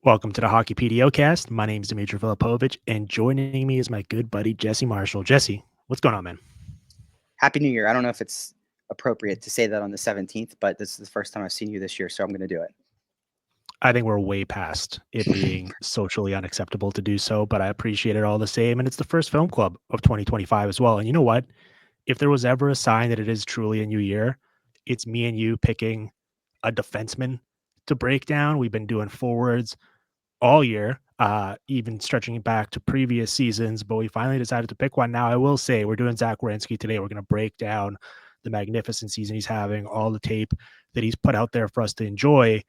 Welcome to the Hockey PDO cast. My name is Dmitry Filipovich, and joining me is my good buddy Jesse Marshall. Jesse, what's going on, man? Happy New Year. I don't know if it's appropriate to say that on the 17th, but this is the first time I've seen you this year, so I'm going to do it. I think we're way past it being socially unacceptable to do so, but I appreciate it all the same. And it's the first film club of 2025 as well. And you know what? If there was ever a sign that it is truly a new year, it's me and you picking a defenseman to break down. We've been doing forwards all year, even stretching it back to previous seasons, but we finally decided to pick one. Now, I will say we're doing Zach Werenski today. We're going to break down the magnificent season he's having, all the tape that he's put out there for us to enjoy.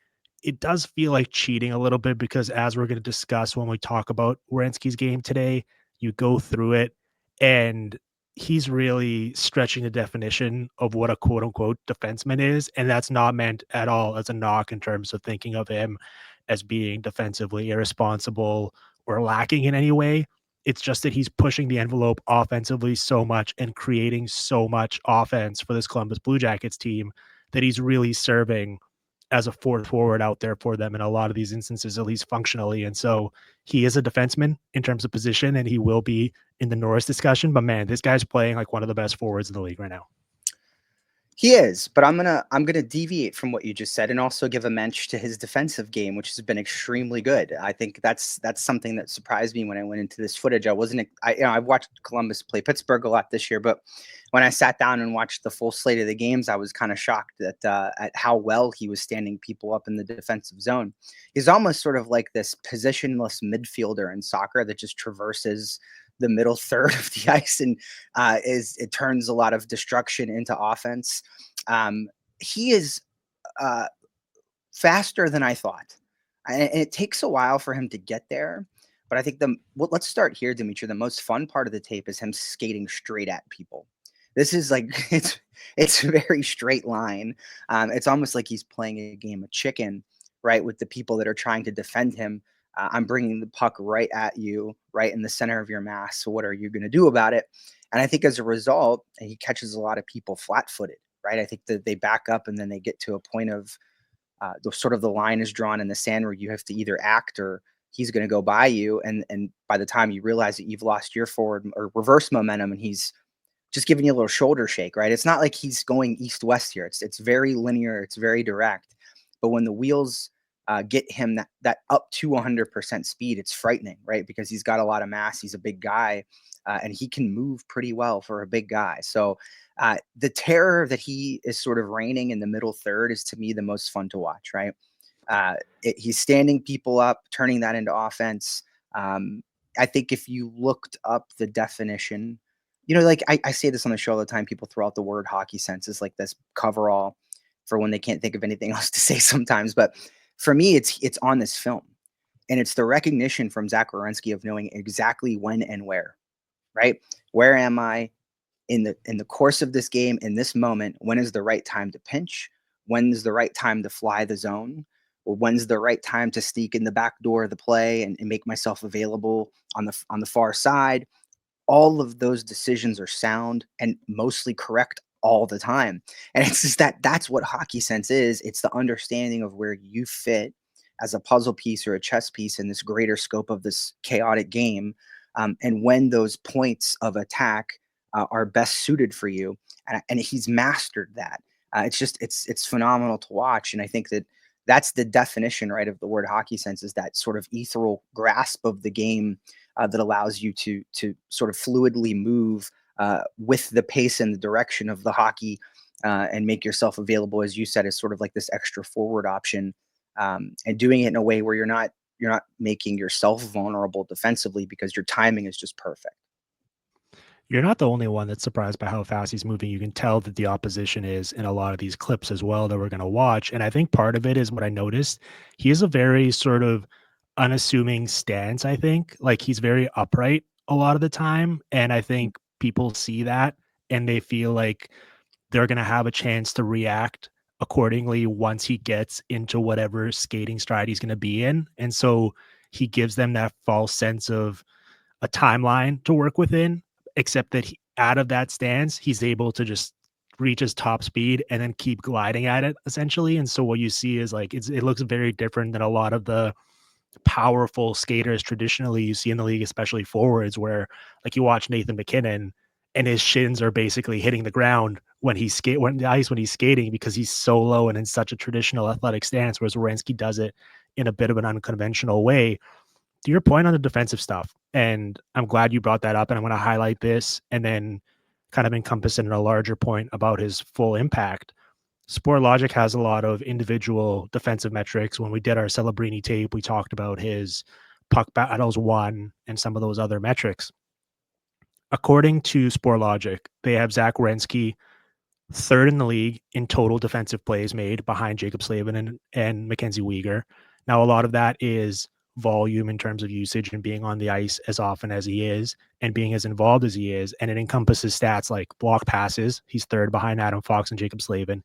It does feel like cheating a little bit because, as we're going to discuss when we talk about Werenski's game today, you go through it and he's really stretching the definition of what a quote unquote defenseman is. And that's not meant at all as a knock in terms of thinking of him as being defensively irresponsible or lacking in any way. It's just that he's pushing the envelope offensively so much and creating so much offense for this Columbus Blue Jackets team that he's really serving as a fourth forward out there for them in a lot of these instances, at least functionally. And so he is a defenseman in terms of position, and he will be in the Norris discussion. But man, this guy's playing like one of the best forwards in the league right now. He is, but I'm gonna deviate from what you just said and also give a mention to his defensive game, which has been extremely good. I think that's something that surprised me when I went into this footage. I wasn't I've watched Columbus play Pittsburgh a lot this year, but when I sat down and watched the full slate of the games, I was kind of shocked at how well he was standing people up in the defensive zone. He's almost sort of like this positionless midfielder in soccer that just traverses the middle third of the ice and is it turns a lot of destruction into offense. He is uh, faster than I thought, and it takes a while for him to get there. But I think let's start here, Dimitri. The most fun part of the tape is him skating straight at people. This is like it's a very straight line. It's almost like he's playing a game of chicken, right? With the people that are trying to defend him. I'm bringing the puck right at you, right in the center of your mass. So what are you going to do about it? And I think as a result, he catches a lot of people flat-footed, right? I think that they back up and then they get to a point of the line is drawn in the sand where you have to either act or he's going to go by you, and by the time you realize that you've lost your forward or reverse momentum, and he's just giving you a little shoulder shake, right? It's not like he's going east west here. It's very linear. It's very direct. But when the wheels get him that up to 100% speed, it's frightening, right? Because he's got a lot of mass. He's a big guy, and he can move pretty well for a big guy. So the terror that he is sort of reigning in the middle third is to me the most fun to watch, right? He's standing people up, turning that into offense. I think if you looked up the definition, like I say this on the show all the time, people throw out the word hockey sense as like this coverall for when they can't think of anything else to say sometimes. But for me, it's on this film. And it's the recognition from Zach Werenski of knowing exactly when and where, right? Where am I in the course of this game, in this moment? When is the right time to pinch? When's the right time to fly the zone? Or when's the right time to sneak in the back door of the play and make myself available on the far side? All of those decisions are sound and mostly correct all the time. And it's just that's what hockey sense is. It's the understanding of where you fit as a puzzle piece or a chess piece in this greater scope of this chaotic game, and when those points of attack are best suited for you. And he's mastered that. It's phenomenal to watch. And I think that's the definition, right, of the word hockey sense, is that sort of ethereal grasp of the game that allows you to sort of fluidly move with the pace and the direction of the hockey, and make yourself available, as you said, as sort of like this extra forward option, and doing it in a way where you're not making yourself vulnerable defensively because your timing is just perfect. You're not the only one that's surprised by how fast he's moving. You can tell that the opposition is in a lot of these clips as well that we're going to watch. And I think part of it is what I noticed. He has a very sort of unassuming stance, I think. Like he's very upright a lot of the time. And I think people see that and they feel like they're going to have a chance to react accordingly once he gets into whatever skating stride he's going to be in. And so he gives them that false sense of a timeline to work within, except that out of that stance, he's able to just reach his top speed and then keep gliding at it essentially. And so what you see is like it looks very different than a lot of the powerful skaters traditionally you see in the league, especially forwards, where like you watch Nathan McKinnon and his shins are basically hitting the ground when he's skating because he's so low and in such a traditional athletic stance, whereas Werenski does it in a bit of an unconventional way. To your point on the defensive stuff, and I'm glad you brought that up, and I'm going to highlight this and then kind of encompass it in a larger point about his full impact. Sport Logic has a lot of individual defensive metrics. When we did our Celebrini tape, we talked about his puck battles won and some of those other metrics. According to Sport Logic, they have Zach Werenski third in the league in total defensive plays made behind Jacob Slavin and Mackenzie Weegar. Now, a lot of that is volume in terms of usage and being on the ice as often as he is and being as involved as he is. And it encompasses stats like block passes. He's third behind Adam Fox and Jacob Slavin.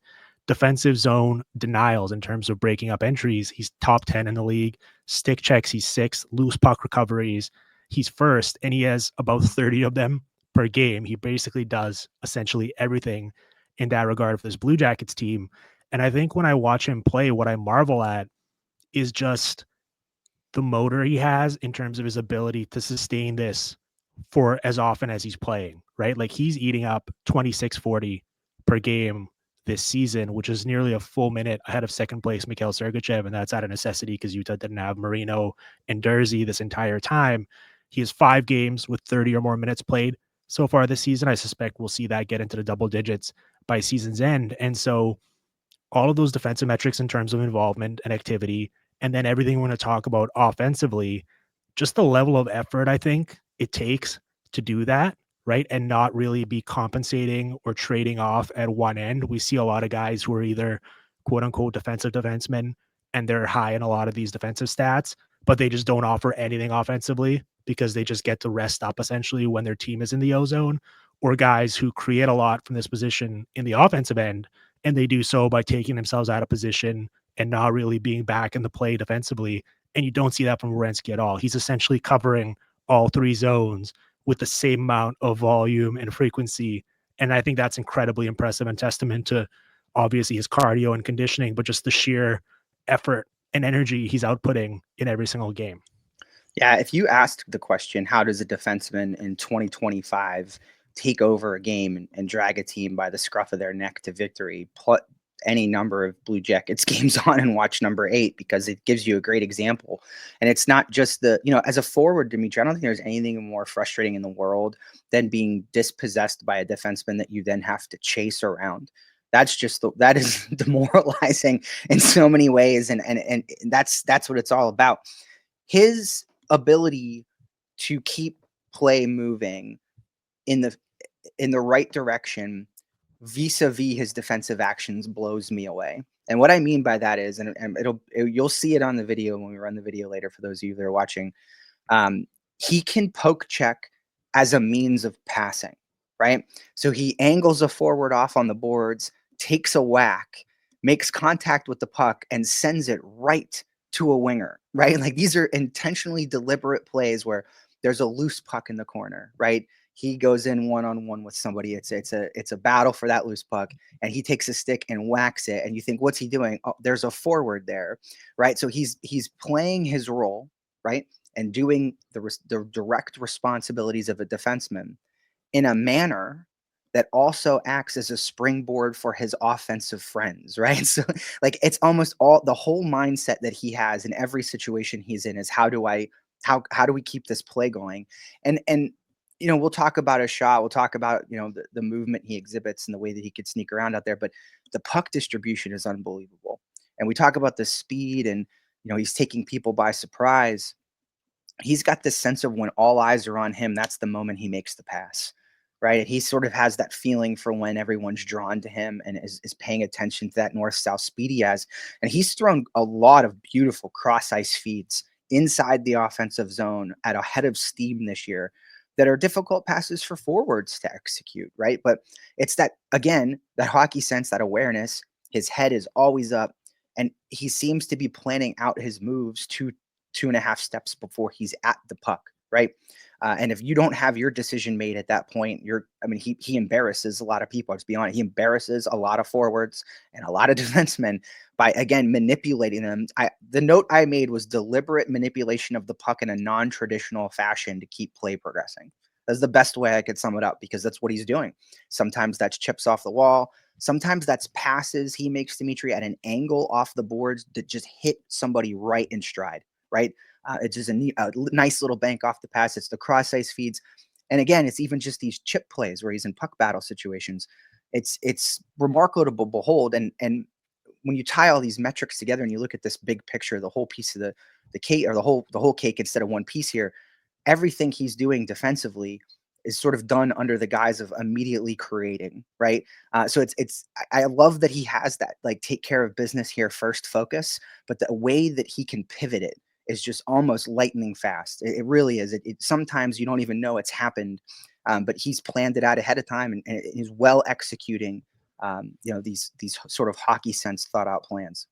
Defensive zone denials in terms of breaking up entries. He's top 10 in the league. Stick checks, he's sixth. Loose puck recoveries, he's first. And he has about 30 of them per game. He basically does essentially everything in that regard for this Blue Jackets team. And I think when I watch him play, what I marvel at is just the motor he has in terms of his ability to sustain this for as often as he's playing, right? Like he's eating up 26-40 per game this season, which is nearly a full minute ahead of second place Mikhail Sergachev. And that's out of necessity because Utah didn't have Marino and Dursey this entire time. He has 5 games with 30 or more minutes played so far this season. I suspect we'll see that get into the double digits by season's end. And so all of those defensive metrics in terms of involvement and activity, and then everything we're going to talk about offensively, just the level of effort I think it takes to do that, right? And not really be compensating or trading off at one end. We see a lot of guys who are either quote unquote defensive defensemen and they're high in a lot of these defensive stats, but they just don't offer anything offensively because they just get to rest up essentially when their team is in the ozone, or guys who create a lot from this position in the offensive end and they do so by taking themselves out of position and not really being back in the play defensively. And you don't see that from Werenski at all. He's essentially covering all 3 zones with the same amount of volume and frequency. And I think that's incredibly impressive and testament to obviously his cardio and conditioning, but just the sheer effort and energy he's outputting in every single game. Yeah, if you asked the question, how does a defenseman in 2025 take over a game and drag a team by the scruff of their neck to victory, put any number of Blue Jackets games on and watch number 8 because it gives you a great example. And it's not just as a forward, Dimitri, I don't think there's anything more frustrating in the world than being dispossessed by a defenseman that you then have to chase around. That is demoralizing in so many ways. And that's what it's all about. His ability to keep play moving in the right direction vis-a-vis his defensive actions blows me away. And what I mean by that is, and you'll see it on the video when we run the video later for those of you that are watching, he can poke check as a means of passing, right? So he angles a forward off on the boards, takes a whack, makes contact with the puck, and sends it right to a winger, right? Like these are intentionally deliberate plays where there's a loose puck in the corner, right? He goes in one-on-one with somebody. It's a battle for that loose puck, and he takes a stick and whacks it. And you think, what's he doing? Oh, there's a forward there, right? So he's playing his role, right, and doing the direct responsibilities of a defenseman in a manner that also acts as a springboard for his offensive friends, right? So like it's almost all the whole mindset that he has in every situation he's in is how do we keep this play going? And we'll talk about his shot, we'll talk about the movement he exhibits and the way that he could sneak around out there, but the puck distribution is unbelievable. And we talk about the speed and he's taking people by surprise. He's got this sense of when all eyes are on him, that's the moment he makes the pass, right? He sort of has that feeling for when everyone's drawn to him and is paying attention to that north-south speed he has. And he's thrown a lot of beautiful cross-ice feeds inside the offensive zone at a head of steam this year that are difficult passes for forwards to execute, right? But it's that, again, that hockey sense, that awareness, his head is always up, and he seems to be planning out his moves 2.5 steps before he's at the puck, right? And if you don't have your decision made at that point, he embarrasses a lot of people. Let's be honest, he embarrasses a lot of forwards and a lot of defensemen by, again, manipulating them. The note I made was deliberate manipulation of the puck in a non-traditional fashion to keep play progressing. That's the best way I could sum it up, because that's what he's doing. Sometimes that's chips off the wall. Sometimes that's passes he makes, Dimitri, at an angle off the boards that just hit somebody right in stride, right? It's just a nice little bank off the pass. It's the cross ice feeds. And again, it's even just these chip plays where he's in puck battle situations. It's remarkable to behold. And when you tie all these metrics together and you look at this big picture, the whole piece of the cake, or the whole cake instead of one piece here, everything he's doing defensively is sort of done under the guise of immediately creating, right? So I love that he has that, like, take care of business here first focus, but the way that he can pivot it is just almost lightning fast. It really is. Sometimes you don't even know it's happened, but he's planned it out ahead of time, and he's well executing, these sort of hockey sense thought out plans.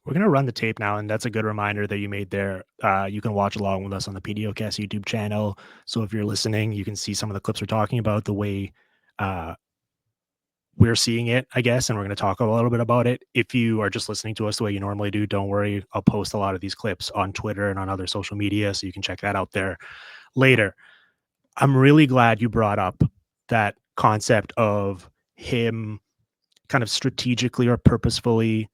We're going to run the tape now, and that's a good reminder that you made there. You can watch along with us on the PDOcast YouTube channel. So if you're listening, you can see some of the clips we're talking about, the way uh, we're seeing it, I guess, and we're going to talk a little bit about it. If you are just listening to us the way you normally do, don't worry. I'll post a lot of these clips on Twitter and on other social media, so you can check that out there later. I'm really glad you brought up that concept of him kind of strategically or purposefully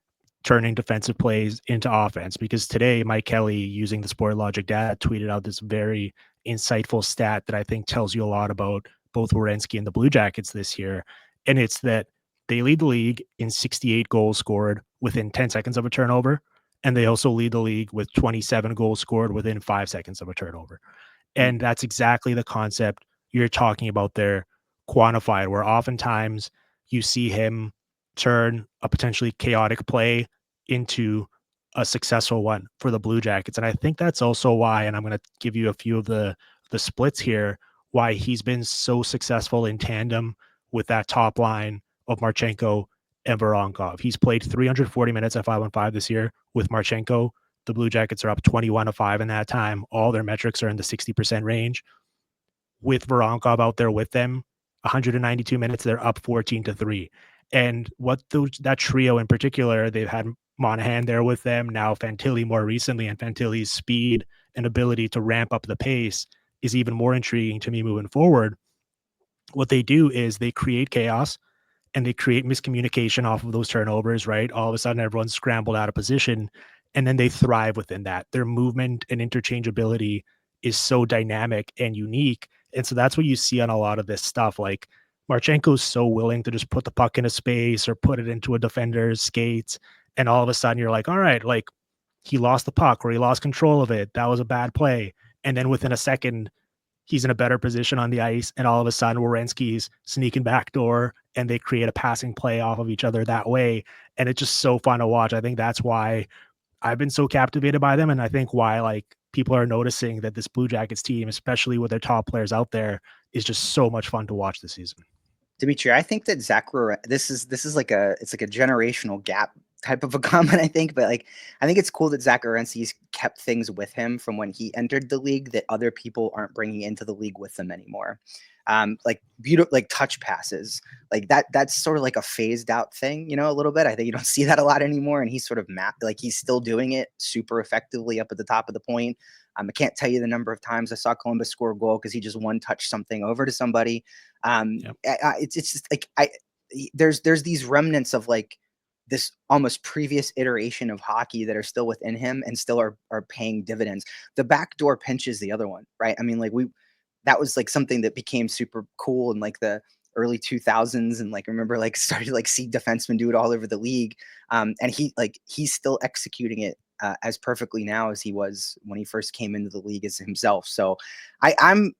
turning defensive plays into offense, because today Mike Kelly, using the Sport Logic data, tweeted out this very insightful stat that I think tells you a lot about both Werenski and the Blue Jackets this year. And it's that they lead the league in 68 goals scored within 10 seconds of a turnover. And they also lead the league with 27 goals scored within 5 seconds of a turnover. Mm. And that's exactly the concept you're talking about there, quantified, where oftentimes you see him turn a potentially chaotic play into a successful one for the Blue Jackets. And I think that's also why, and I'm going to give you a few of the splits here, why he's been so successful in tandem with that top line of Marchenko and Voronkov. He's played 340 minutes at 5-on-5 this year with Marchenko. The Blue Jackets are up 21-5 in that time. All their metrics are in the 60% range. With Voronkov out there with them, 192 minutes, they're up 14-3. And that trio in particular, they've had Monahan there with them, now Fantilli more recently, and Fantilli's speed and ability to ramp up the pace is even more intriguing to me moving forward. What they do is they create chaos and they create miscommunication off of those turnovers, right? All of a sudden, everyone's scrambled out of position, and then they thrive within that. Their movement and interchangeability is so dynamic and unique. And so that's what you see on a lot of this stuff. Like, Marchenko's so willing to just put the puck in a space or put it into a defender's skates. And all of a sudden, you're like, all right, like, he lost the puck or he lost control of it. That was a bad play. And then within a second, he's in a better position on the ice, and all of a sudden Werenski's sneaking backdoor, and they create a passing play off of each other that way. And it's just so fun to watch. I think that's why I've been so captivated by them, and I think why, like, people are noticing that this Blue Jackets team, especially with their top players out there, is just so much fun to watch this season. Dimitri, I think that this is like it's like a generational gap type of a comment, I think, but like I think it's cool that Zach Werenski's kept things with him from when he entered the league that other people aren't bringing into the league with them anymore. Like beautiful, like touch passes, like that's sort of like a phased out thing, a little bit. I think you don't see that a lot anymore, and he's sort of like he's still doing it super effectively up at the top of the point. I can't tell you the number of times I saw Columbus score a goal because he just one touch something over to somebody. Yep. It's just like there's these remnants of like this almost previous iteration of hockey that are still within him and still are paying dividends. The backdoor pinch is the other one, right? I mean, like that was like something that became super cool in like the early 2000s, and like remember like started to like see defensemen do it all over the league, and he's still executing it as perfectly now as he was when he first came into the league as himself. So I'm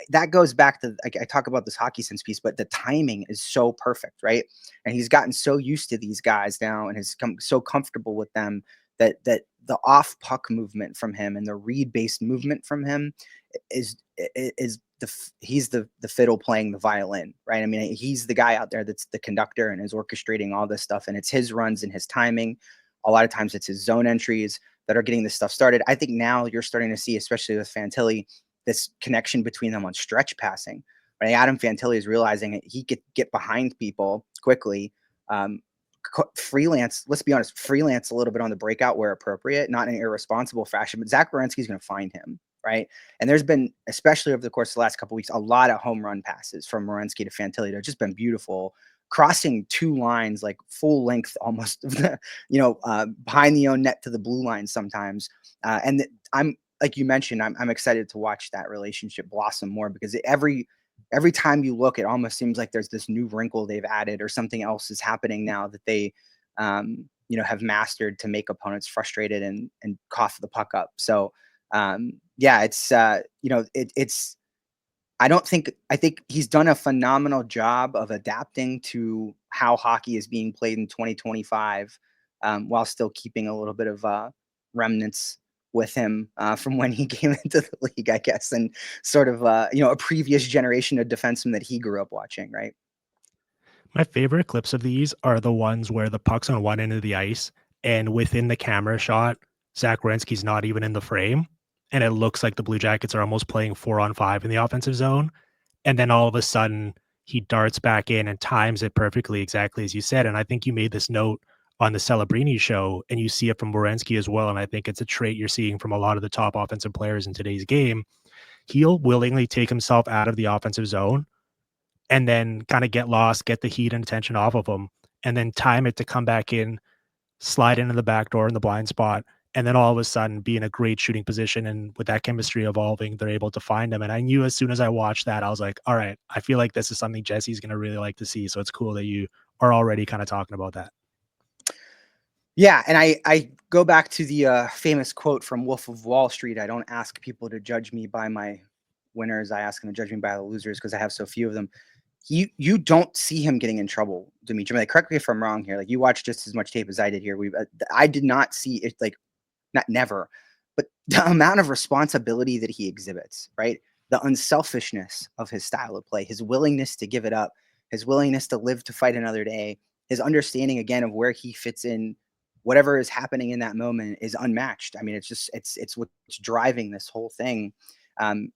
that goes back to, I talk about this hockey sense piece, but the timing is so perfect, right? And he's gotten so used to these guys now and has come so comfortable with them that the off puck movement from him and the read based movement from him is he's the fiddle playing the violin, right? I mean, he's the guy out there that's the conductor and is orchestrating all this stuff, and it's his runs and his timing. A lot of times it's his zone entries that are getting this stuff started. I think now you're starting to see, especially with Fantilli, this connection between them on stretch passing. Right? Adam Fantilli is realizing that he could get behind people quickly. Um, freelance, let's be honest, freelance a little bit on the breakout where appropriate, not in an irresponsible fashion, but Zach Werenski is going to find him, right? And there's been, especially over the course of the last couple of weeks, a lot of home run passes from Werenski to Fantilli. They've just been beautiful, crossing two lines, like full length almost, of the, behind the own net to the blue line sometimes. I'm, like you mentioned, I'm excited to watch that relationship blossom more, because every time you look, it almost seems like there's this new wrinkle they've added, or something else is happening now that they, have mastered to make opponents frustrated and cough the puck up. So, yeah, it's. I think he's done a phenomenal job of adapting to how hockey is being played in 2025, while still keeping a little bit of remnants with him from when he came into the league, I guess, and sort of a previous generation of defensemen that he grew up watching, right? My favorite clips of these are the ones where the puck's on one end of the ice, and within the camera shot, Zach Werenski's not even in the frame, and it looks like the Blue Jackets are almost playing 4-on-5 in the offensive zone, and then all of a sudden, he darts back in and times it perfectly, exactly as you said, and I think you made this note on the Celebrini show, and you see it from Werenski as well, and I think it's a trait you're seeing from a lot of the top offensive players in today's game. He'll willingly take himself out of the offensive zone and then kind of get lost, get the heat and attention off of them, and then time it to come back in, slide into the back door in the blind spot, and then all of a sudden be in a great shooting position. And with that chemistry evolving, they're able to find him. And I knew as soon as I watched that, I was like, all right, I feel like this is something Jesse's going to really like to see. So it's cool that you are already kind of talking about that. Yeah, and I go back to the famous quote from Wolf of Wall Street. I don't ask people to judge me by my winners. I ask them to judge me by the losers, because I have so few of them. You don't see him getting in trouble, Dimitri. Like, correct me if I'm wrong here. Like, you watched just as much tape as I did here. I did not see it, like, not never, but the amount of responsibility that he exhibits, right? The unselfishness of his style of play, his willingness to give it up, his willingness to live to fight another day, his understanding again of where he fits in, whatever is happening in that moment is unmatched. I mean, it's what's driving this whole thing. And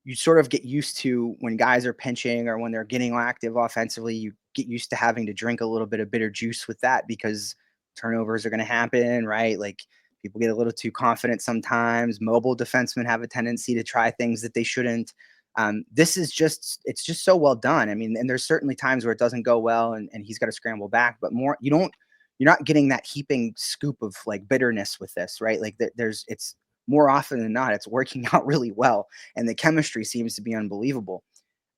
you sort of get used to, when guys are pinching or when they're getting active offensively, you get used to having to drink a little bit of bitter juice with that, because turnovers are going to happen, right? Like, people get a little too confident sometimes. Mobile defensemen have a tendency to try things that they shouldn't. This is it's just so well done. I mean, and there's certainly times where it doesn't go well, and he's got to scramble back, but you're not getting that heaping scoop of like bitterness with this, right? Like, it's more often than not, it's working out really well, and the chemistry seems to be unbelievable.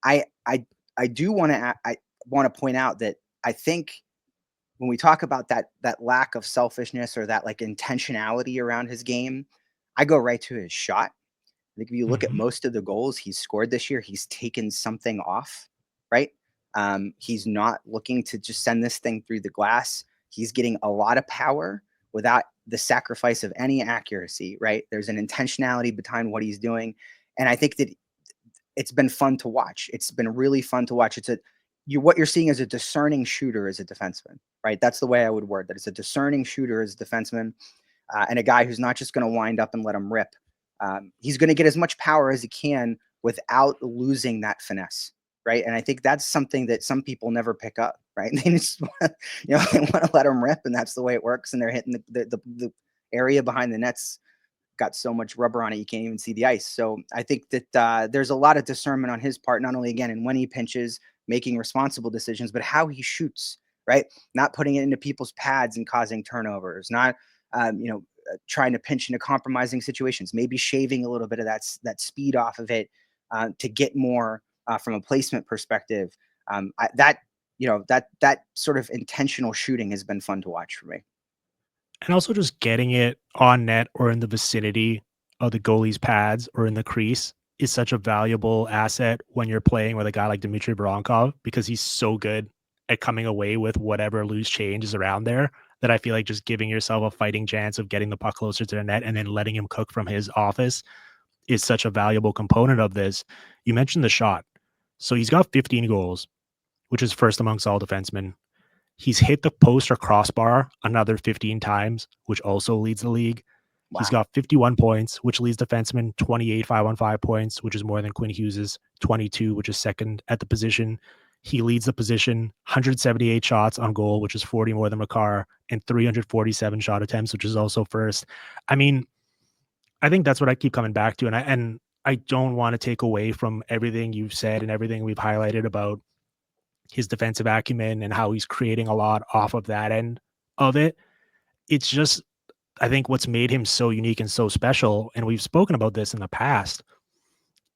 I I I do want to I want to point out that I think when we talk about that lack of selfishness, or that like intentionality around his game, I go right to his shot. I think if you look at Mhm. most of the goals he's scored this year, he's taken something off, right? He's not looking to just send this thing through the glass. He's getting a lot of power without the sacrifice of any accuracy, right? There's an intentionality behind what he's doing. And I think that it's been fun to watch. It's been really fun to watch. What you're seeing is a discerning shooter as a defenseman, right? That's the way I would word that. It's a discerning shooter as a defenseman, and a guy who's not just going to wind up and let him rip. He's going to get as much power as he can without losing that finesse, right? And I think that's something that some people never pick up, right? They just they want to let him rip, and that's the way it works. And they're hitting the area behind the nets, got so much rubber on it you can't even see the ice. So I think that there's a lot of discernment on his part, not only again in when he pinches, making responsible decisions, but how he shoots, right? Not putting it into people's pads and causing turnovers, not trying to pinch into compromising situations, maybe shaving a little bit of that speed off of it to get more from a placement perspective. That sort of intentional shooting has been fun to watch for me. And also just getting it on net or in the vicinity of the goalie's pads or in the crease is such a valuable asset when you're playing with a guy like Dmitry Voronkov, because he's so good at coming away with whatever loose change is around there, that I feel like just giving yourself a fighting chance of getting the puck closer to the net and then letting him cook from his office is such a valuable component of this. You mentioned the shot. So he's got 15 goals, which is first amongst all defensemen. He's hit the post or crossbar another 15 times, which also leads the league. He's Wow. got 51 points, which leads defenseman 28 5-on-5 points, which is more than Quinn Hughes's 22, which is second at the position. He leads the position 178 shots on goal, which is 40 more than Makar, and 347 shot attempts, which is also first. I mean, I think that's what I keep coming back to, and I don't want to take away from everything you've said and everything we've highlighted about his defensive acumen and how he's creating a lot off of that end of it. It's just, I think what's made him so unique and so special, and we've spoken about this in the past,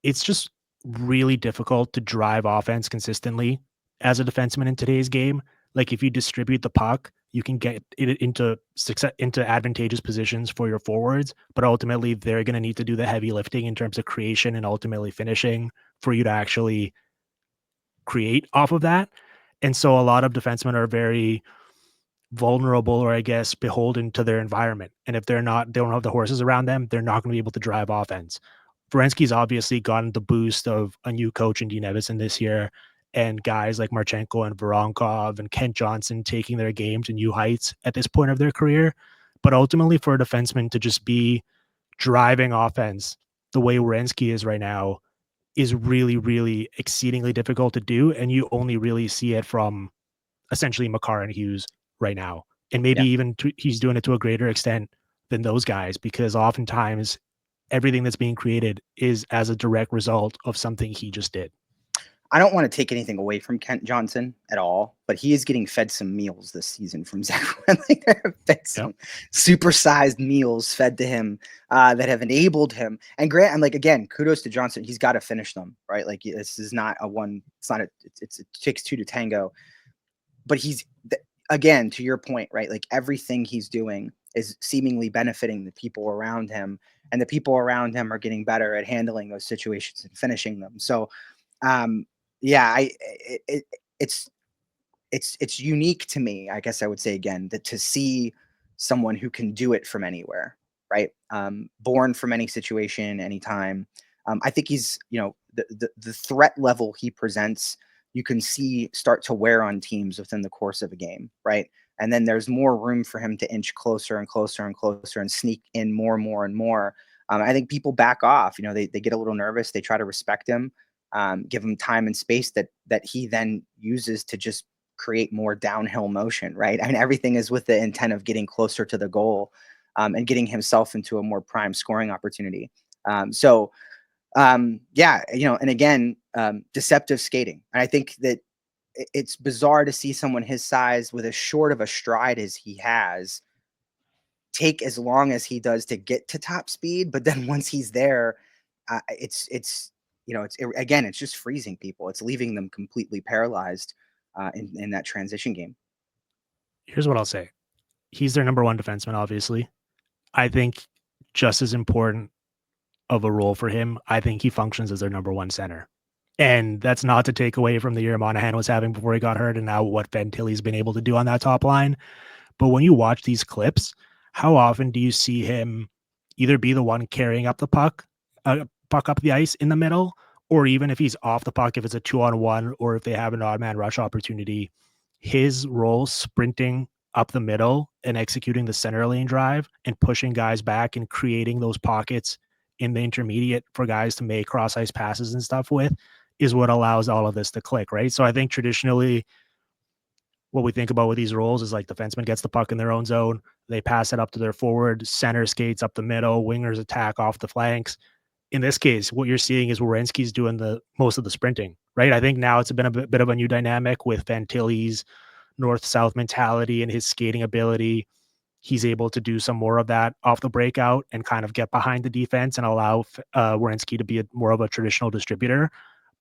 it's just really difficult to drive offense consistently as a defenseman in today's game. Like if you distribute the puck, you can get it into success, into advantageous positions for your forwards, but ultimately they're going to need to do the heavy lifting in terms of creation and ultimately finishing for you to actually create off of that. And so a lot of defensemen are very vulnerable, or I guess beholden to their environment. And if they don't have the horses around them, they're not going to be able to drive offense. Werenski's obviously gotten the boost of a new coach in Dean Evison this year, and guys like Marchenko and Voronkov and Kent Johnson taking their game to new heights at this point of their career. But ultimately, for a defenseman to just be driving offense the way Werenski is right now is really, really exceedingly difficult to do. And you only really see it from essentially Makar and Hughes right now. And maybe Yeah. even he's doing it to a greater extent than those guys, because oftentimes everything that's being created is as a direct result of something he just did. I don't want to take anything away from Kent Johnson at all, but he is getting fed some meals this season from Zach Werenski. There have been Yep. some supersized meals fed to him that have enabled him. And Grant, I'm like, again, kudos to Johnson. He's got to finish them, right? Like this is not a one. It's not a. It takes two to tango. But he's again, to your point, right? Like everything he's doing is seemingly benefiting the people around him, and the people around him are getting better at handling those situations and finishing them. So um yeah, it's it's unique to me, I guess I would say again, that to see someone who can do it from anywhere, right? Born from any situation, anytime. I think he's, the threat level he presents, you can see start to wear on teams within the course of a game, right? And then there's more room for him to inch closer and closer and closer and sneak in more and more and more. I think people back off. They get a little nervous. They try to respect him, give him time and space that he then uses to just create more downhill motion, right? I mean, everything is with the intent of getting closer to the goal, and getting himself into a more prime scoring opportunity. Yeah, and again, deceptive skating. And I think that it's bizarre to see someone his size with as short of a stride as he has take as long as he does to get to top speed. But then once he's there, again, it's just freezing people. It's leaving them completely paralyzed in that transition game. Here's what I'll say. He's their number one defenseman, obviously. I think just as important of a role for him, I think he functions as their number one center. And that's not to take away from the year Monahan was having before he got hurt and now what Fantilli's been able to do on that top line. But when you watch these clips, how often do you see him either be the one carrying up the puck up the ice in the middle, or even if he's off the puck, if it's a 2-on-1 or if they have an odd man rush opportunity, his role sprinting up the middle and executing the center lane drive and pushing guys back and creating those pockets in the intermediate for guys to make cross ice passes and stuff with is what allows all of this to click, right? So I think traditionally what we think about with these roles is like defenseman gets the puck in their own zone, they pass it up to their forward, center skates up the middle, wingers attack off the flanks. In this case, what you're seeing is Werenski's doing the most of the sprinting, right? I think now it's been a bit of a new dynamic with Fantilli's north-south mentality and his skating ability. He's able to do some more of that off the breakout and kind of get behind the defense and allow Werenski to be more of a traditional distributor.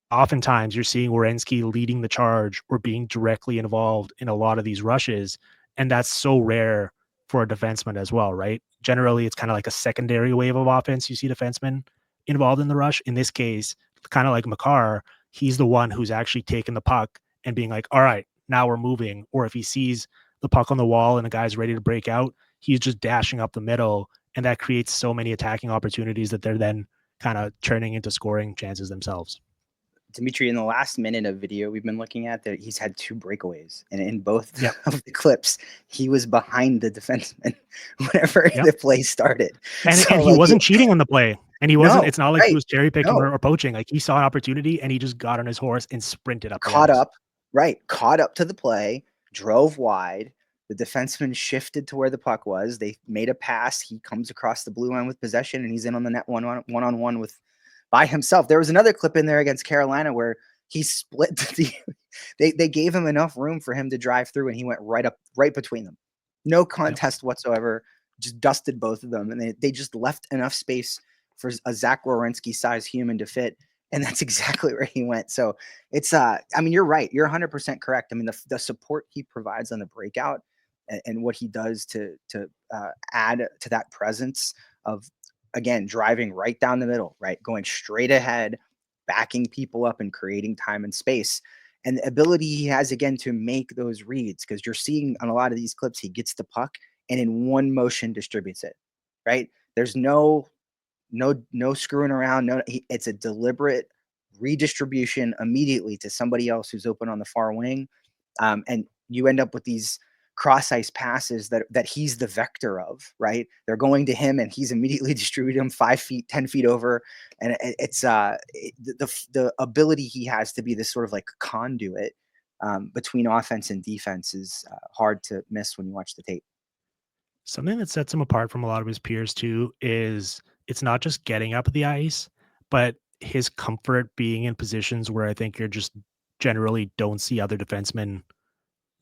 Oftentimes you're seeing Werenski leading the charge or being directly involved in a lot of these rushes. And that's so rare for a defenseman as well, right? Generally, it's kind of like a secondary wave of offense. You see defensemen involved in the rush. In this case, kind of like Makar, he's the one who's actually taking the puck and being like, all right, now we're moving. Or if he sees the puck on the wall and a guy's ready to break out, he's just dashing up the middle. And that creates so many attacking opportunities that they're then kind of turning into scoring chances themselves. Dimitri, in the last minute of video we've been looking at, that he's had 2 breakaways, and in both Yep. of the clips, he was behind the defenseman whenever Yep. the play started. And So he like, wasn't cheating on the play. And he wasn't, no, it's not like he right, was cherry picking no, or poaching. Like he saw an opportunity and he just got on his horse and sprinted up the caught ice. up, right, caught up to the play, drove wide. The defenseman shifted to where the puck was. They made a pass. He comes across the blue line with possession, and he's in on the net one-on-one with by himself. There was another clip in there against Carolina where he split the they gave him enough room for him to drive through, and he went right between them. No Yep. contest whatsoever. Just dusted both of them, and they just left enough space for a Zach Werenski size human to fit, and that's exactly where he went. So it's I mean, you're right. You're 100% correct. I mean, the support he provides on the breakout, and what he does to add to that presence of, again, driving right down the middle, right, going straight ahead, backing people up and creating time and space, and the ability he has, again, to make those reads, because you're seeing on a lot of these clips he gets the puck and in one motion distributes it, right? There's no screwing around. No, it's a deliberate redistribution immediately to somebody else who's open on the far wing, and you end up with these cross ice passes that he's the vector of. Right, they're going to him, and he's immediately distributing them 5 feet, 10 feet over, and it's the ability he has to be this sort of like conduit between offense and defense is hard to miss when you watch the tape. Something that sets him apart from a lot of his peers too is it's not just getting up the ice, but his comfort being in positions where I think you're just generally don't see other defensemen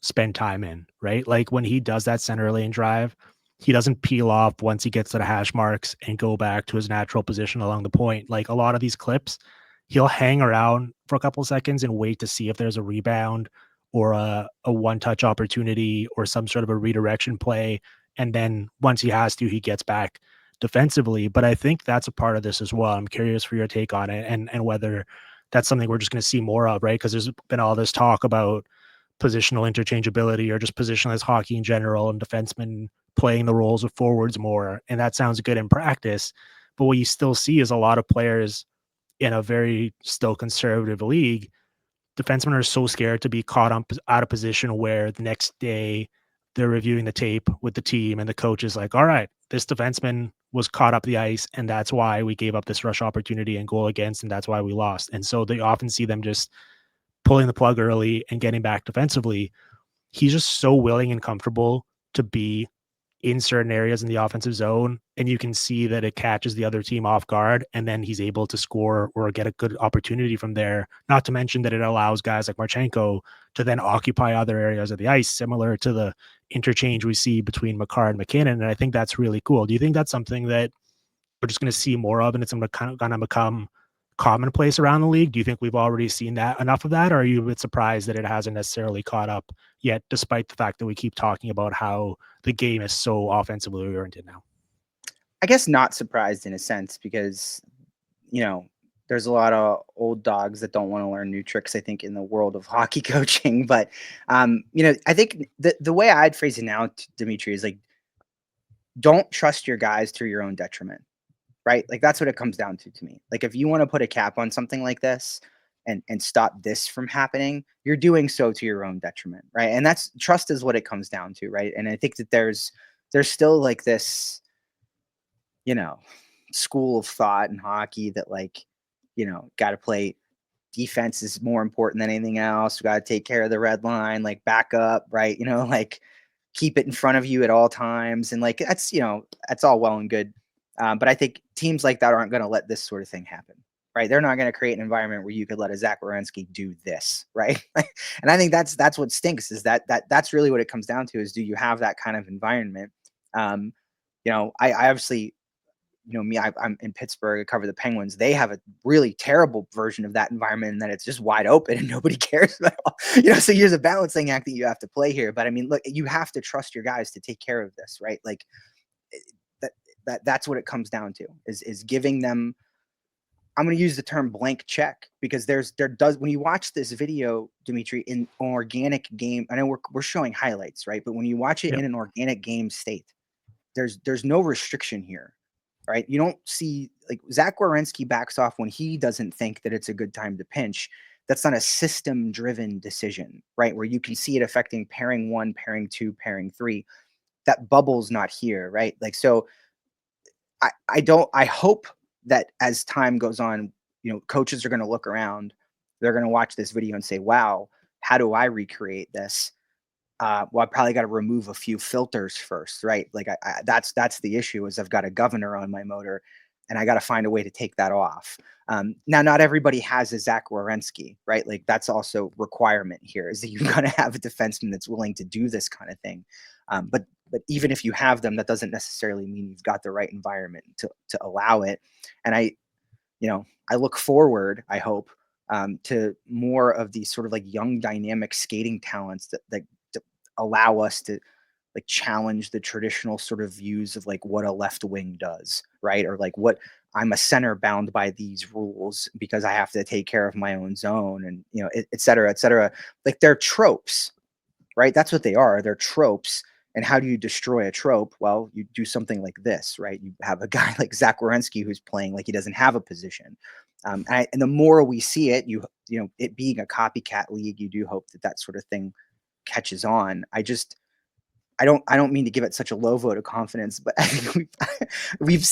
spend time in, right? Like when he does that center lane drive, he doesn't peel off once he gets to the hash marks and go back to his natural position along the point. Like a lot of these clips, he'll hang around for a couple seconds and wait to see if there's a rebound or a one touch opportunity or some sort of a redirection play. And then once he has to, he gets back defensively. But I think that's a part of this as well. I'm curious for your take on it and whether that's something we're just going to see more of, right? Because there's been all this talk about positional interchangeability or just positionless hockey in general and defensemen playing the roles of forwards more. And that sounds good in practice. But what you still see is a lot of players in a very still conservative league, defensemen are so scared to be caught out of position where the next day they're reviewing the tape with the team and the coach is like, all right, this defenseman was caught up the ice and that's why we gave up this rush opportunity and goal against and that's why we lost. And so they often see them just pulling the plug early and getting back defensively. He's just so willing and comfortable to be in certain areas in the offensive zone, and you can see that it catches the other team off guard, and then he's able to score or get a good opportunity from there. Not to mention that it allows guys like Marchenko to then occupy other areas of the ice, similar to the interchange we see between Makar and McKinnon. And I think that's really cool. Do you think that's something that we're just going to see more of, and it's going to become commonplace around the league? Do you think we've already seen that enough of that, or are you a bit surprised that it hasn't necessarily caught up yet, despite the fact that we keep talking about how the game is so offensively oriented now? I guess not surprised in a sense, because you know, there's a lot of old dogs that don't want to learn new tricks, I think, in the world of hockey coaching. But, I think the way I'd phrase it now, Dimitri, is like, don't trust your guys to your own detriment, right? Like, that's what it comes down to me. Like, if you want to put a cap on something like this and stop this from happening, you're doing so to your own detriment, right? And that's trust is what it comes down to, right? And I think that there's still like this, you know, school of thought in hockey that, like, got to play defense is more important than anything else. We got to take care of the red line, like back up, right? Like keep it in front of you at all times. And like, that's all well and good. But I think teams like that aren't going to let this sort of thing happen, right? They're not going to create an environment where you could let a Zach Werenski do this, right? And I think that's what stinks, is that's really what it comes down to, is do you have that kind of environment? I obviously, me, I'm in Pittsburgh, I cover the Penguins. They have a really terrible version of that environment, and that it's just wide open and nobody cares at all. So here's a balancing act that you have to play here. But I mean, look, you have to trust your guys to take care of this, right? Like that's what it comes down to, is giving them. I'm going to use the term blank check, because there does, when you watch this video, Dimitri, in an organic game, I know we're showing highlights, right? But when you watch it Yep. in an organic game state, there's no restriction here. right? You don't see like Zach Werenski backs off when he doesn't think that it's a good time to pinch. That's not a system driven decision, right? Where you can see it affecting pairing 1, pairing 2, pairing 3. That bubble's not here, right? Like, so I hope that as time goes on, coaches are going to look around, they're going to watch this video and say, wow, how do I recreate this? Well, I probably got to remove a few filters first, right? Like that's the issue is I've got a governor on my motor, and I got to find a way to take that off. Now, not everybody has a Zach Werenski, right? Like that's also requirement here is that you've got to have a defenseman that's willing to do this kind of thing. But even if you have them, that doesn't necessarily mean you've got the right environment to allow it. And I look forward, I hope, to more of these sort of like young dynamic skating talents that allow us to like challenge the traditional sort of views of like what a left wing does, right? Or like what I'm a center bound by these rules because I have to take care of my own zone and et cetera, et cetera. Like they're tropes, right? That's what they are. They're tropes. And how do you destroy a trope? Well, you do something like this, right? You have a guy like Zach Werenski who's playing like he doesn't have a position. And the more we see it, it being a copycat league, you do hope that that sort of thing catches on. I don't mean to give it such a low vote of confidence, but I think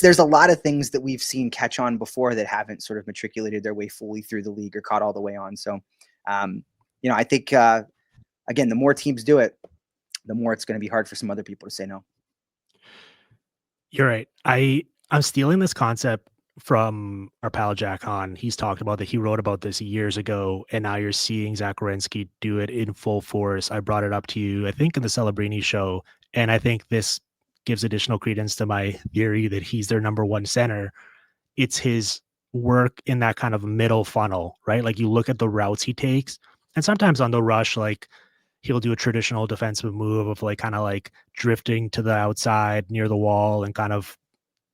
there's a lot of things that we've seen catch on before that haven't sort of matriculated their way fully through the league or caught all the way on. So, I think again, the more teams do it, the more it's going to be hard for some other people to say no. You're right. I'm stealing this concept from our pal Jack Hahn. He's talked about that. He wrote about this years ago, and now you're seeing Zach Werenski do it in full force. I brought it up to you, I think, in the Celebrini show, and I think this gives additional credence to my theory that he's their number one center. It's his work in that kind of middle funnel, right? Like you look at the routes he takes, and sometimes on the rush, like he'll do a traditional defensive move of like kind of like drifting to the outside near the wall and kind of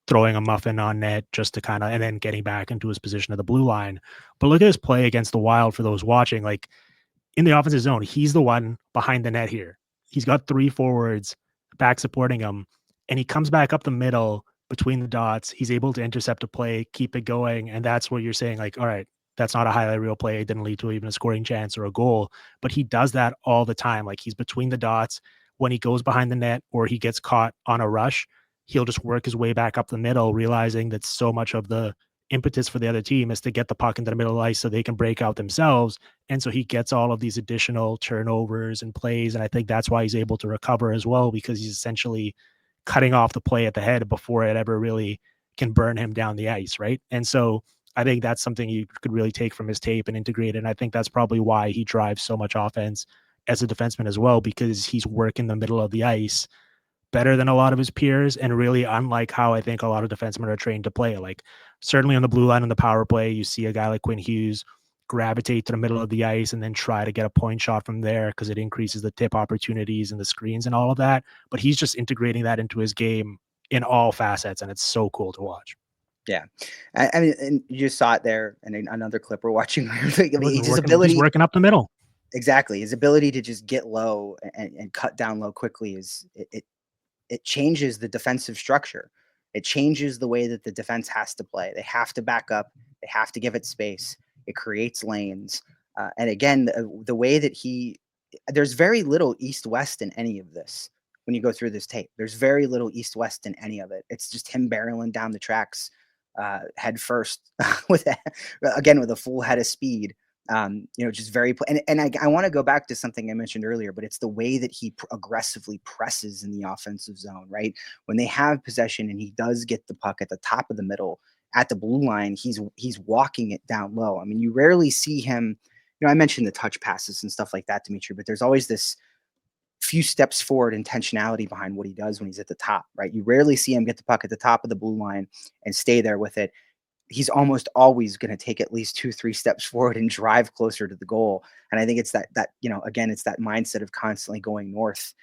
throwing a muffin on net just to kind of and then getting back into his position at the blue line. But look at his play against the Wild for those watching. Like in the offensive zone, he's the one behind the net here. He's got three forwards back supporting him, and he comes back up the middle between the dots. He's able to intercept a play, keep it going, and that's what you're saying. Like, all right, that's not a highlight reel play. It didn't lead to even a scoring chance or a goal, but he does that all the time. Like he's between the dots when he goes behind the net or he gets caught on a rush. He'll just work his way back up the middle, realizing that so much of the impetus for the other team is to get the puck into the middle of the ice so they can break out themselves. And so he gets all of these additional turnovers and plays. And I think that's why he's able to recover as well, because he's essentially cutting off the play at the head before it ever really can burn him down the ice. Right. And so I think that's something you could really take from his tape and integrate it. And I think that's probably why he drives so much offense as a defenseman as well, because he's working the middle of the ice better than a lot of his peers, and really unlike how I think a lot of defensemen are trained to play. Like certainly on the blue line on the power play, you see a guy like Quinn Hughes gravitate to the middle of the ice and then try to get a point shot from there because it increases the tip opportunities and the screens and all of that. But he's just integrating that into his game in all facets, and it's so cool to watch. Yeah. I mean, and you just saw it there in another clip we're watching. I mean, He's working up the middle. Exactly. His ability to just get low and cut down low quickly it changes the defensive structure. It changes the way that the defense has to play. They have to back up. They have to give it space. It creates lanes. And again, the way that there's very little east-west in any of this. When you go through this tape, there's very little east-west in any of it. It's just him barreling down the tracks head first with a full head of speed. Just very, and I want to go back to something I mentioned earlier, but it's the way that he aggressively presses in the offensive zone, right? When they have possession and he does get the puck at the top of the middle at the blue line, he's walking it down low. I mean, you rarely see him, I mentioned the touch passes and stuff like that, Dimitri, but there's always this few steps forward intentionality behind what he does when he's at the top, right? You rarely see him get the puck at the top of the blue line and stay there with it. He's almost always going to take at least 2-3 steps forward and drive closer to the goal. And I think it's that again, it's that mindset of constantly going north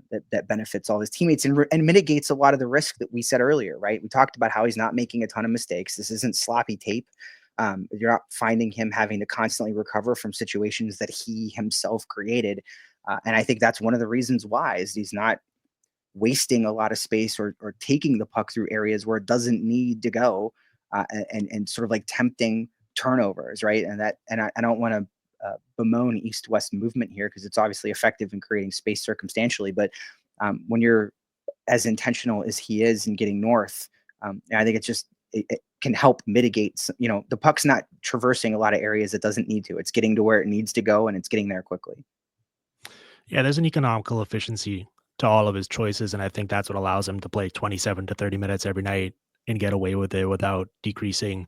that benefits all his teammates and mitigates a lot of the risk that we said earlier, right? We talked about how he's not making a ton of mistakes. This isn't sloppy tape. You're not finding him having to constantly recover from situations that he himself created. And I think that's one of the reasons why is he's not wasting a lot of space or taking the puck through areas where it doesn't need to go, and sort of like tempting turnovers, right? And I don't want to bemoan east-west movement here because it's obviously effective in creating space circumstantially, but when you're as intentional as he is in getting north, I think it's just it can help mitigate. The puck's not traversing a lot of areas it doesn't need to. It's getting to where it needs to go, and it's getting there quickly. Yeah, there's an economical efficiency to all of his choices, and I think that's what allows him to play 27 to 30 minutes every night and get away with it without decreasing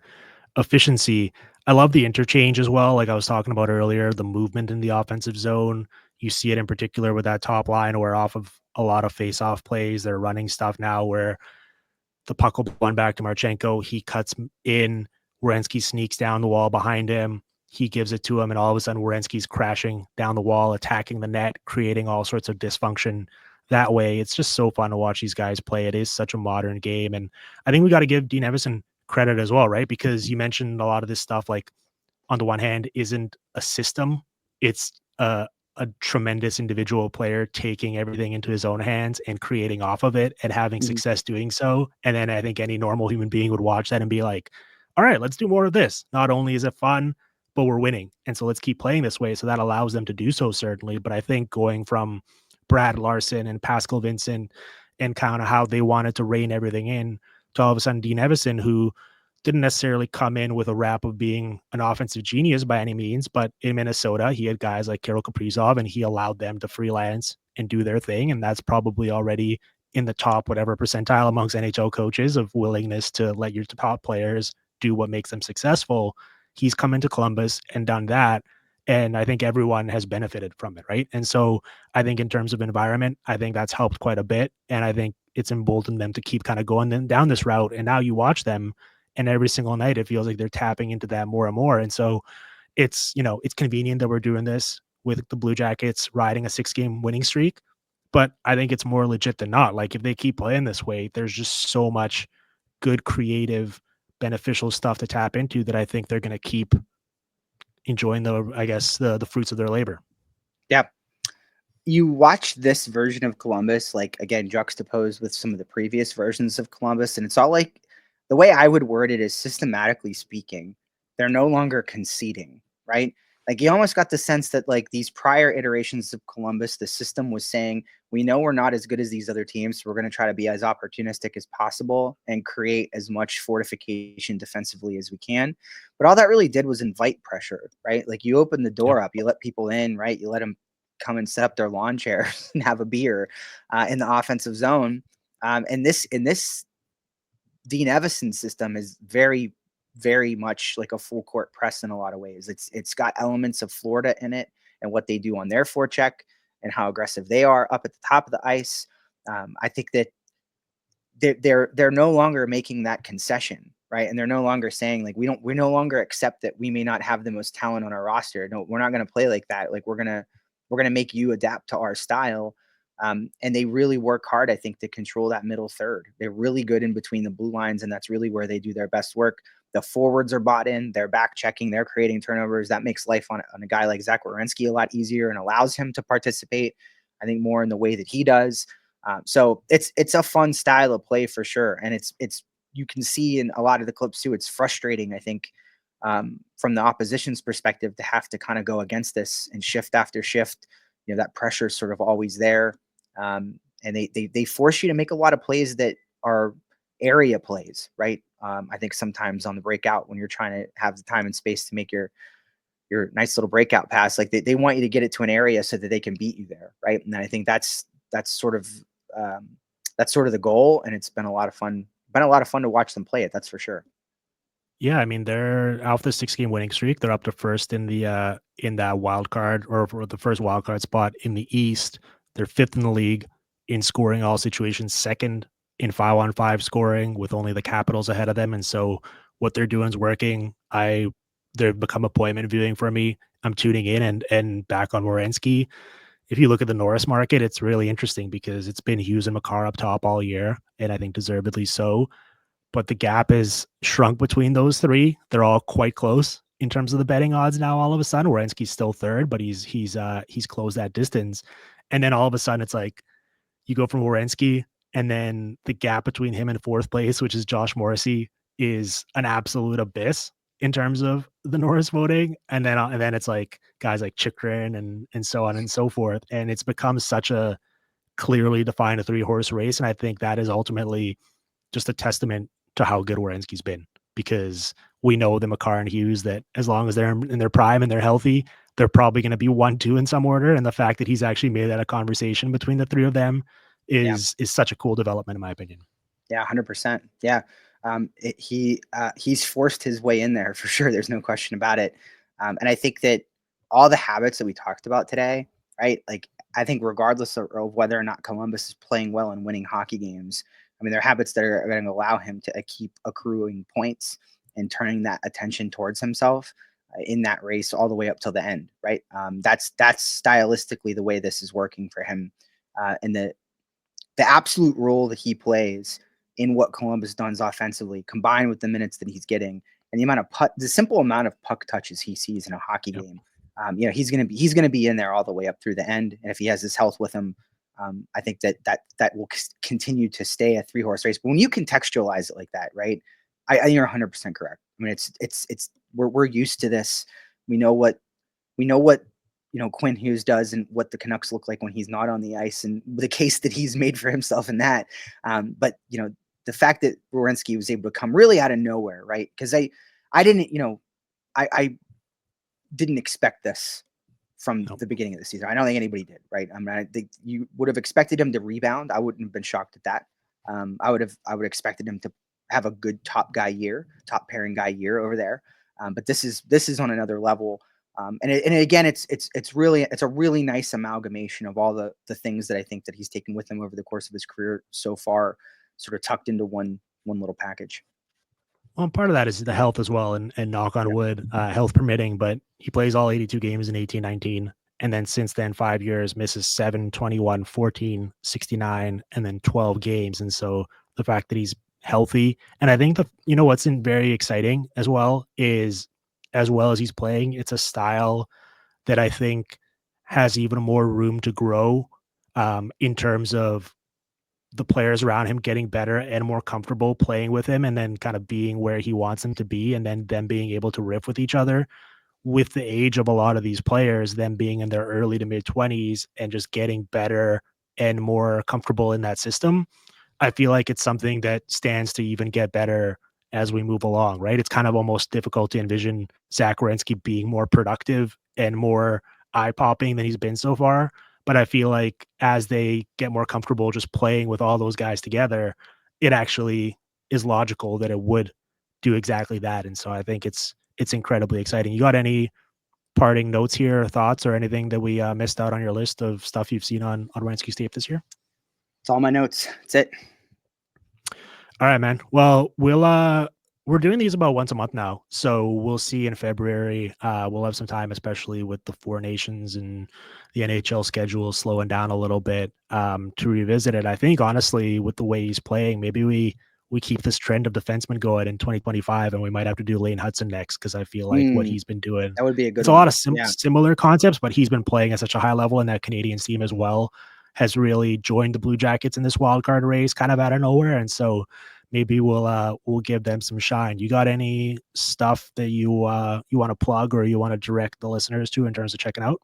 efficiency. I love the interchange as well, like I was talking about earlier, the movement in the offensive zone. You see it in particular with that top line where off of a lot of face-off plays, they're running stuff now where the puck will run back to Marchenko. He cuts in. Werenski sneaks down the wall behind him. He gives it to him, and all of a sudden, Werenski's crashing down the wall, attacking the net, creating all sorts of dysfunction that way. It's just so fun to watch these guys play. It is such a modern game. And I think we got to give Dean Evison credit as well, right? Because you mentioned a lot of this stuff, like on the one hand, isn't a system, it's a tremendous individual player taking everything into his own hands and creating off of it and having Mhm. success doing so. And then I think any normal human being would watch that and be like, all right, let's do more of this. Not only is it fun, but we're winning. And so let's keep playing this way. So that allows them to do so, certainly. But I think going from Brad Larson and Pascal Vincent and kind of how they wanted to rein everything in to all of a sudden Dean Evison, who didn't necessarily come in with a rap of being an offensive genius by any means, but in Minnesota, he had guys like Kirill Kaprizov, and he allowed them to freelance and do their thing. And that's probably already in the top whatever percentile amongst NHL coaches of willingness to let your top players do what makes them successful. He's come into Columbus and done that. And I think everyone has benefited from it, right? And so I think in terms of environment, I think that's helped quite a bit. And I think it's emboldened them to keep kind of going down this route. And now you watch them, and every single night it feels like they're tapping into that more and more. And so it's convenient that we're doing this with the Blue Jackets riding a 6-game winning streak, but I think it's more legit than not. Like if they keep playing this way, there's just so much good creative beneficial stuff to tap into that I think they're going to keep enjoying the fruits of their labor. Yeah. You watch this version of Columbus, like again, juxtaposed with some of the previous versions of Columbus, and it's all like the way I would word it is systematically speaking, they're no longer conceding, right? Like you almost got the sense that like these prior iterations of Columbus, the system was saying, we know we're not as good as these other teams, so we're going to try to be as opportunistic as possible and create as much fortification defensively as we can. But all that really did was invite pressure, right? Like you open the Yep. door up, you let people in, right? You let them come and set up their lawn chairs and have a beer in the offensive zone. And this Dean Evison system is very, very much like a full court press in a lot of ways. It's got elements of Florida in it and what they do on their forecheck and how aggressive they are up at the top of the ice. I think that they're no longer making that concession, right? And they're no longer saying like we no longer accept that we may not have the most talent on our roster. No, we're not going to play like that. Like we're gonna make you adapt to our style. And they really work hard, I think, to control that middle third. They're really good in between the blue lines, and that's really where they do their best work. The forwards are bought in, they're back checking, they're creating turnovers. That makes life on a guy like Zach Werenski a lot easier and allows him to participate, I think, more in the way that he does. So it's a fun style of play for sure, and it's you can see in a lot of the clips too. It's frustrating, I think, from the opposition's perspective to have to kind of go against this and shift after shift. That pressure is sort of always there, and they force you to make a lot of plays that are area plays, right? I think sometimes on the breakout when you're trying to have the time and space to make your nice little breakout pass, like they want you to get it to an area so that they can beat you there, right? And I think that's sort of um, that's sort of the goal, and it's been a lot of fun. Been a lot of fun to watch them play it. That's for sure. Yeah, I mean, they're off the 6-game winning streak. They're up to first in that wild card, or for the first wild card spot in the East. They're fifth in the league in scoring all situations, second in 5-on-5 scoring with only the Capitals ahead of them. And so what they're doing is working. They've become appointment viewing for me. I'm tuning in and back on Werenski. If you look at the Norris market, it's really interesting because it's been Hughes and Makar up top all year, and I think deservedly so, but the gap is shrunk between those three. They're all quite close in terms of the betting odds now. All of a sudden, Werenski's still third, but he's closed that distance. And then all of a sudden, it's like you go from Werenski, and then the gap between him and fourth place, which is Josh Morrissey, is an absolute abyss in terms of the Norris voting. And then it's like guys like Chikrin and so on and so forth. And it's become such a clearly defined a 3-horse race. And I think that is ultimately just a testament to how good Werenski's been, because we know the McCarr and Hughes that as long as they're in their prime and they're healthy, they're probably going to be 1-2 in some order. And the fact that he's actually made that a conversation between the three of them Yeah. is such a cool development, in my opinion. Yeah, 100%. Yeah. He's forced his way in there for sure. There's no question about it. And I think that all the habits that we talked about today, right? Like, I think regardless of whether or not Columbus is playing well and winning hockey games, I mean, they're habits that are going to allow him to keep accruing points and turning that attention towards himself in that race all the way up till the end, right? That's stylistically the way this is working for him, and the absolute role that he plays in what Columbus does offensively, combined with the minutes that he's getting and the amount of the simple amount of puck touches he sees in a hockey Yep. game. He's gonna be in there all the way up through the end, and if he has his health with him, I think that will continue to stay a 3-horse race. But when you contextualize it like that, right? You're 100% correct. I mean, it's we're used to this. We know what Quinn Hughes does and what the Canucks look like when he's not on the ice, and the case that he's made for himself in that. But the fact that Werenski was able to come really out of nowhere, right? Because I didn't, I didn't expect this from Nope. the beginning of the season. I don't think anybody did, right? I mean, I think you would have expected him to rebound. I wouldn't have been shocked at that. I would have expected him to have a good top pairing guy year over there. But this is on another level. And again, it's a really nice amalgamation of all the things that I think that he's taken with him over the course of his career so far, sort of tucked into one little package. Well, part of that is the health as well, and knock on Yeah. wood, health permitting, but he plays all 82 games in 18-19. And then since then, 5 years, misses 7, 21, 14, 69, and then 12 games. And so the fact that he's healthy, and I think what's very exciting as well is, as well as he's playing, it's a style that I think has even more room to grow, in terms of the players around him getting better and more comfortable playing with him, and then kind of being where he wants them to be, and then them being able to riff with each other. With the age of a lot of these players, them being in their early to mid 20s and just getting better and more comfortable in that system, I feel like it's something that stands to even get better as we move along, right? It's kind of almost difficult to envision Zach Werenski being more productive and more eye-popping than he's been so far. But I feel like as they get more comfortable just playing with all those guys together, it actually is logical that it would do exactly that. And so I think it's incredibly exciting. You got any parting notes here, or thoughts, or anything that we missed out on your list of stuff you've seen on Werenski's tape this year? It's all my notes. That's it. All right, man. Well, we're doing these about once a month now, so we'll see in February. We'll have some time, especially with the Four Nations and the NHL schedule slowing down a little bit, to revisit it. I think honestly, with the way he's playing, maybe we keep this trend of defensemen going in 2025, and we might have to do Lane Hudson next, because I feel like what he's been doing, That would be a it's good a one. lot of Yeah. similar concepts, but he's been playing at such a high level, and that Canadian team as well has really joined the Blue Jackets in this wild card race kind of out of nowhere. And so maybe we'll give them some shine. You got any stuff that you want to plug, or you want to direct the listeners to in terms of checking out?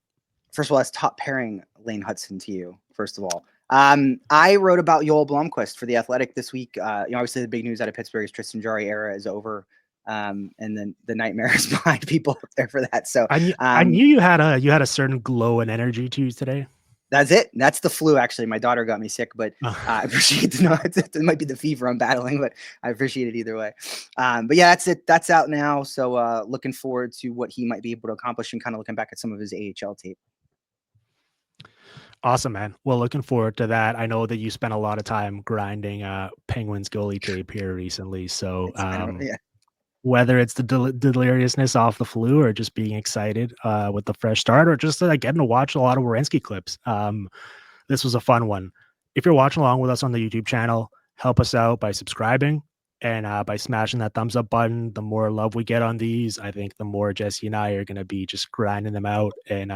First of all, that's top pairing Lane Hudson to you, first of all. I wrote about Joel Blomqvist for The Athletic this week. Obviously the big news out of Pittsburgh is Tristan Jarry era is over. And then the nightmares behind people up there for that. So I knew you had a certain glow and energy to you today. That's it. That's the flu. Actually, my daughter got me sick, but I appreciate the note. It might be the fever I'm battling, but I appreciate it either way. But yeah, that's it. That's out now. So looking forward to what he might be able to accomplish, and kind of looking back at some of his AHL tape. Awesome, man. Well, looking forward to that. I know that you spent a lot of time grinding Penguins goalie tape here recently. So Yeah. whether it's the deliriousness off the flu, or just being excited with the fresh start, or just getting to watch a lot of Werenski clips, this was a fun one. If you're watching along with us on the YouTube channel, help us out by subscribing and by smashing that thumbs up button. The more love we get on these, I think the more Jesse and I are going to be just grinding them out and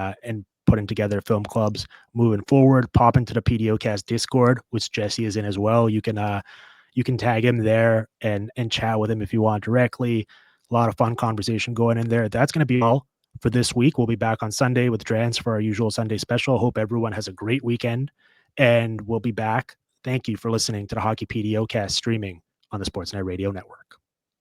putting putting together film clubs moving forward. Pop into the PDOcast Discord, which Jesse is in as well. You can tag him there and chat with him if you want directly. A lot of fun conversation going in there. That's going to be all for this week. We'll be back on Sunday with Drans for our usual Sunday special. Hope everyone has a great weekend, and we'll be back. Thank you for listening to the Hockey PDOcast streaming on the Sportsnet Radio Network.